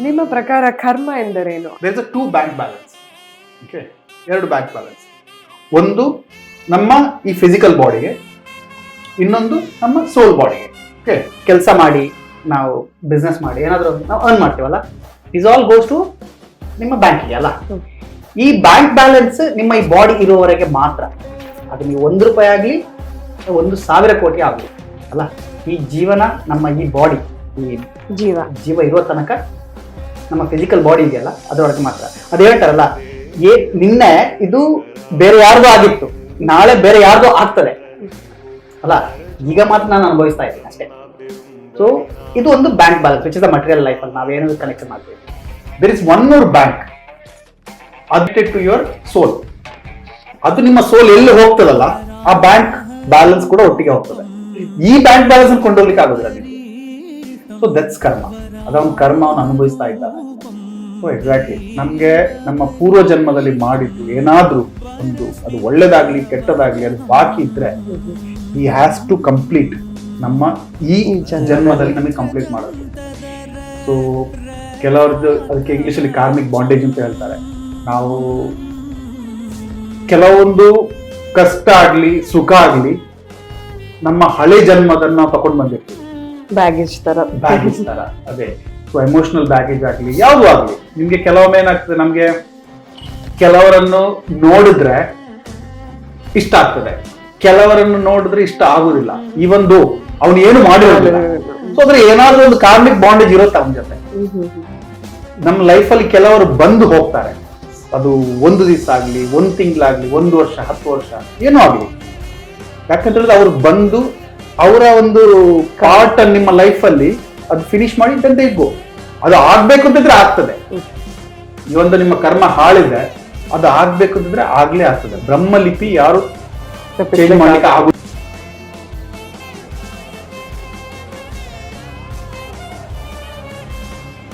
ನಿಮ್ಮ ಪ್ರಕಾರ ಕರ್ಮ ಎಂದರೇನು? There is a 2 bank balance. Okay, 2 bank balance. ಒಂದು ನಮ್ಮ ಈ ಫಿಸಿಕಲ್ ಬಾಡಿಗೆ, ಇನ್ನೊಂದು ನಮ್ಮ ಸೋಲ್ ಬಾಡಿಗೆ. ಓಕೆ, ಕೆಲಸ ಮಾಡಿ ನಾವು ಬಿಸ್ನೆಸ್ ಮಾಡಿ ಏನಾದರೂ ನಾವು ಅರ್ನ್ ಮಾಡ್ತೀವಲ್ಲ, ಇಸ್ ಆಲ್ ಗೋಸ್ ಟು ನಿಮ್ಮ ಬ್ಯಾಂಕಿಗೆ ಅಲ್ಲ. ಈ ಬ್ಯಾಂಕ್ ಬ್ಯಾಲೆನ್ಸ್ ನಿಮ್ಮ ಈ ಬಾಡಿ ಇರುವವರೆಗೆ ಮಾತ್ರ. ಅದು ನೀವು 1 ರೂಪಾಯಿ ಆಗಲಿ 1,000 ಕೋಟಿ ಆಗಲಿ ಅಲ್ಲ, ಈ ಜೀವನ ನಮ್ಮ ಈ ಬಾಡಿ ಈ ಜೀವ ಇರುವ ತನಕ ನಮ್ಮ ಫಿಸಿಕಲ್ ಬಾಡಿ ಇದೆಯಲ್ಲ ಅದರೊಳಗೆ ಮಾತ್ರ. ಅದು ಹೇಳ್ತಾರಲ್ಲ, ನಿನ್ನೆ ಇದು ಬೇರೆ ಯಾರ್ದೋ ಆಗಿತ್ತು, ನಾಳೆ ಬೇರೆ ಯಾರ್ದೋ ಆಗ್ತದೆ ಅಲ್ಲ, ಈಗ ಮಾತ್ರ ನಾನು ಅನುಭವಿಸ್ತಾ ಇದ್ದೀನಿ ಅಷ್ಟೇ. ಸೊ ಇದು ಒಂದು bank balance which is the material life ಅಲ್ಲಿ ನಾವೇನು ಕನೆಕ್ಷನ್ ಮಾಡ್ತೀವಿ. There is one more bank addicted to your soul. ಅದು ನಿಮ್ಮ ಸೋಲ್ ಎಲ್ಲಿ ಹೋಗ್ತದಲ್ಲ ಆ ಬ್ಯಾಂಕ್ ಬ್ಯಾಲೆನ್ಸ್ ಕೂಡ ಒಟ್ಟಿಗೆ ಹೋಗ್ತದೆ. ಈ ಬ್ಯಾಂಕ್ ಬ್ಯಾಲೆನ್ಸ್ ಕೊಂಡೋಗ್ಲಿಕ್ಕೆ ಆಗೋದಿಲ್ಲ ನಿಮಗೆ. ಸೊ ದಟ್ಸ್ ಕರ್ಮ. ಅದೊಂದು ಕರ್ಮವನ್ನು ಅನುಭವಿಸ್ತಾ ಇದ್ದಾನೆ. ಸೊ ಎಕ್ಸಾಕ್ಟ್ಲಿ ನಮ್ಗೆ ನಮ್ಮ ಪೂರ್ವ ಜನ್ಮದಲ್ಲಿ ಮಾಡಿದ್ದು ಏನಾದ್ರೂ ಒಂದು, ಅದು ಒಳ್ಳೇದಾಗ್ಲಿ ಕೆಟ್ಟದಾಗ್ಲಿ, ಅದು ಬಾಕಿ ಇದ್ರೆ ಈ ಹ್ಯಾಸ್ ಟು ಕಂಪ್ಲೀಟ್ ನಮ್ಮ ಈ ಜನ್ಮದಲ್ಲಿ ನಮಗೆ ಕಂಪ್ಲೀಟ್ ಮಾಡೋದು. ಸೊ ಕೆಲವ್ರದ್ದು ಅದಕ್ಕೆ ಇಂಗ್ಲಿಷಲ್ಲಿ ಕಾರ್ಮಿಕ್ ಬಾಂಡೇಜ್ ಅಂತ ಹೇಳ್ತಾರೆ. ನಾವು ಕೆಲವೊಂದು ಕಷ್ಟ ಆಗ್ಲಿ ಸುಖ ಆಗ್ಲಿ ನಮ್ಮ ಹಳೆ ಜನ್ಮದನ್ನ ನಾವು ತಗೊಂಡು ಬಂದಿರ್ತೀವಿ, ಬ್ಯಾಗೇಜ್ ತರ. ಅದೇ, ಸೊ ಎಮೋಷನಲ್ ಬ್ಯಾಗೇಜ್ ಆಗ್ಲಿ ಯಾವುದು ಆಗ್ಲಿ, ನಿಮ್ಗೆ ಕೆಲವೊಮ್ಮೆ ಏನಾಗ್ತದೆ, ನಮ್ಗೆ ಕೆಲವರನ್ನು ನೋಡಿದ್ರೆ ಇಷ್ಟ ಆಗ್ತದೆ, ಕೆಲವರನ್ನು ನೋಡಿದ್ರೆ ಇಷ್ಟ ಆಗುದಿಲ್ಲ, ಇವೊಂದು ಅವನು ಏನು ಮಾಡಿರೋದಿಲ್ಲ. ಸೊ ಅದ್ರ ಏನಾದ್ರೂ ಒಂದು ಕಾರ್ಮಿಕ್ ಬಾಂಡೇಜ್ ಇರುತ್ತೆ ಅವನ ಜೊತೆ. ನಮ್ಮ ಲೈಫಲ್ಲಿ ಕೆಲವರು ಬಂದು ಹೋಗ್ತಾರೆ, ಅದು 1 ದಿವಸ ಆಗ್ಲಿ 1 ತಿಂಗಳಾಗ್ಲಿ 1 ವರ್ಷ 10 ವರ್ಷ ಏನೂ ಆಗ್ಲಿ. ಯಾಕಂತೇಳಿದ್ರೆ ಅವ್ರು ಬಂದು ಅವರ ಒಂದು ಪಾರ್ಟ್ ನಿಮ್ಮ ಲೈಫ್ ಅಲ್ಲಿ ಅದು ಫಿನಿಶ್ ಮಾಡಿ ಇದ್ದಂತೆ ಇದ್ವು. ಅದು ಆಗ್ಬೇಕು ಅಂತಿದ್ರೆ ಆಗ್ತದೆ. ಈ ಒಂದು ನಿಮ್ಮ ಕರ್ಮ ಹಾಳಿದ್ರೆ ಅದು ಆಗ್ಬೇಕು ಅಂತಿದ್ರೆ ಆಗ್ಲೇ ಆಗ್ತದೆ. ಬ್ರಹ್ಮಲಿಪಿ ಯಾರು ಚೇಂಜ್ ಮಾಡ್ಲಿಕ್ಕೆ ಆಗುದಿಲ್ಲ.